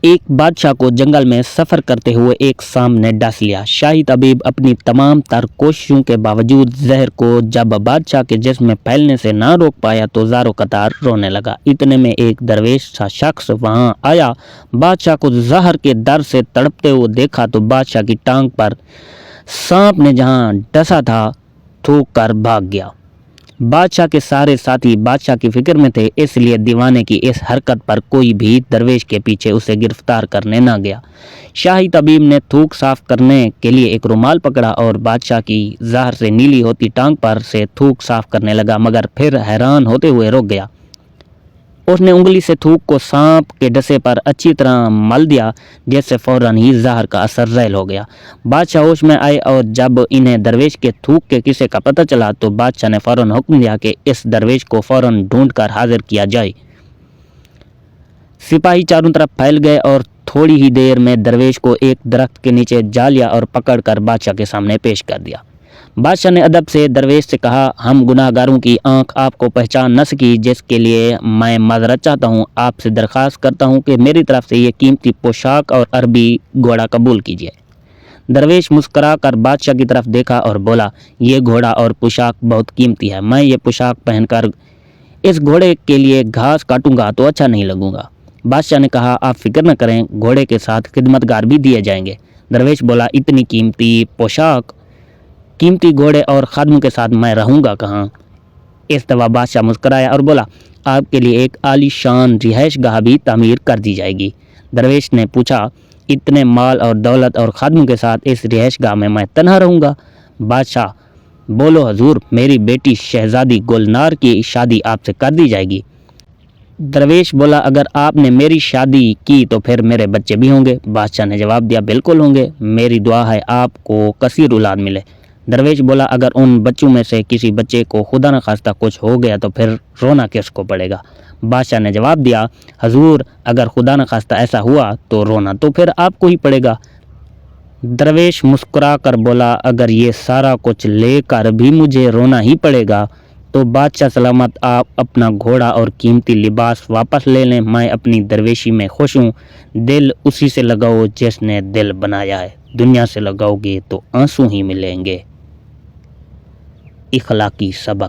ایک بادشاہ کو جنگل میں سفر کرتے ہوئے ایک سانپ نے ڈس لیا۔ شاہی طبیب اپنی تمام تر کوششوں کے باوجود زہر کو جب بادشاہ کے جسم میں پھیلنے سے نہ روک پایا تو زاروں قطار رونے لگا۔ اتنے میں ایک درویش سا شخص وہاں آیا۔ بادشاہ کو زہر کے ڈر سے تڑپتے ہوئے دیکھا تو بادشاہ کی ٹانگ پر سانپ نے جہاں ڈسا تھا تھوک کر بھاگ گیا۔ بادشاہ کے سارے ساتھی بادشاہ کی فکر میں تھے، اس لیے دیوانے کی اس حرکت پر کوئی بھی درویش کے پیچھے اسے گرفتار کرنے نہ گیا۔ شاہی طبیب نے تھوک صاف کرنے کے لیے ایک رومال پکڑا اور بادشاہ کی زہر سے نیلی ہوتی ٹانگ پر سے تھوک صاف کرنے لگا، مگر پھر حیران ہوتے ہوئے رک گیا۔ اس نے انگلی سے تھوک کو سانپ کے ڈسے پر اچھی طرح مل دیا، جس سے فوراً ہی زہر کا اثر ریل ہو گیا۔ بادشاہ ہوش میں آئے اور جب انہیں درویش کے تھوک کے قصے کا پتہ چلا تو بادشاہ نے فوراً حکم دیا کہ اس درویش کو فوراً ڈھونڈ کر حاضر کیا جائے۔ سپاہی چاروں طرف پھیل گئے اور تھوڑی ہی دیر میں درویش کو ایک درخت کے نیچے جا لیا اور پکڑ کر بادشاہ کے سامنے پیش کر دیا۔ بادشاہ نے ادب سے درویش سے کہا، ہم گناہ گاروں کی آنکھ آپ کو پہچان نہ سکی، جس کے لیے میں معذرت چاہتا ہوں۔ آپ سے درخواست کرتا ہوں کہ میری طرف سے یہ قیمتی پوشاک اور عربی گھوڑا قبول کیجیے۔ درویش مسکرا کر بادشاہ کی طرف دیکھا اور بولا، یہ گھوڑا اور پوشاک بہت قیمتی ہے، میں یہ پوشاک پہن کر اس گھوڑے کے لیے گھاس کاٹوں گا تو اچھا نہیں لگوں گا۔ بادشاہ نے کہا، آپ فکر نہ کریں، گھوڑے کے ساتھ خدمتگار بھی دیے جائیں گے۔ درویش بولا، اتنی قیمتی پوشاک، قیمتی گھوڑے اور خادموں کے ساتھ میں رہوں گا کہاں؟ اس دفعہ بادشاہ مسکرایا اور بولا، آپ کے لیے ایک عالی شان رہائش گاہ بھی تعمیر کر دی جائے گی۔ درویش نے پوچھا، اتنے مال اور دولت اور خادموں کے ساتھ اس رہائش گاہ میں تنہا رہوں گا؟ بادشاہ بولو، حضور، میری بیٹی شہزادی گلنار کی شادی آپ سے کر دی جائے گی۔ درویش بولا، اگر آپ نے میری شادی کی تو پھر میرے بچے بھی ہوں گے؟ بادشاہ نے جواب دیا، بالکل ہوں گے، میری دعا ہے آپ کو کثیر اولاد ملے۔ درویش بولا، اگر ان بچوں میں سے کسی بچے کو خدا نخواستہ کچھ ہو گیا تو پھر رونا کس کو پڑے گا؟ بادشاہ نے جواب دیا، حضور، اگر خدا نخواستہ ایسا ہوا تو رونا تو پھر آپ کو ہی پڑے گا۔ درویش مسکرا کر بولا، اگر یہ سارا کچھ لے کر بھی مجھے رونا ہی پڑے گا تو بادشاہ سلامت، آپ اپنا گھوڑا اور قیمتی لباس واپس لے لیں، میں اپنی درویشی میں خوش ہوں۔ دل اسی سے لگاؤ جس نے دل بنایا ہے، دنیا سے لگاؤ گے تو آنسو ہی ملیں گے۔ اخلاقی سبق۔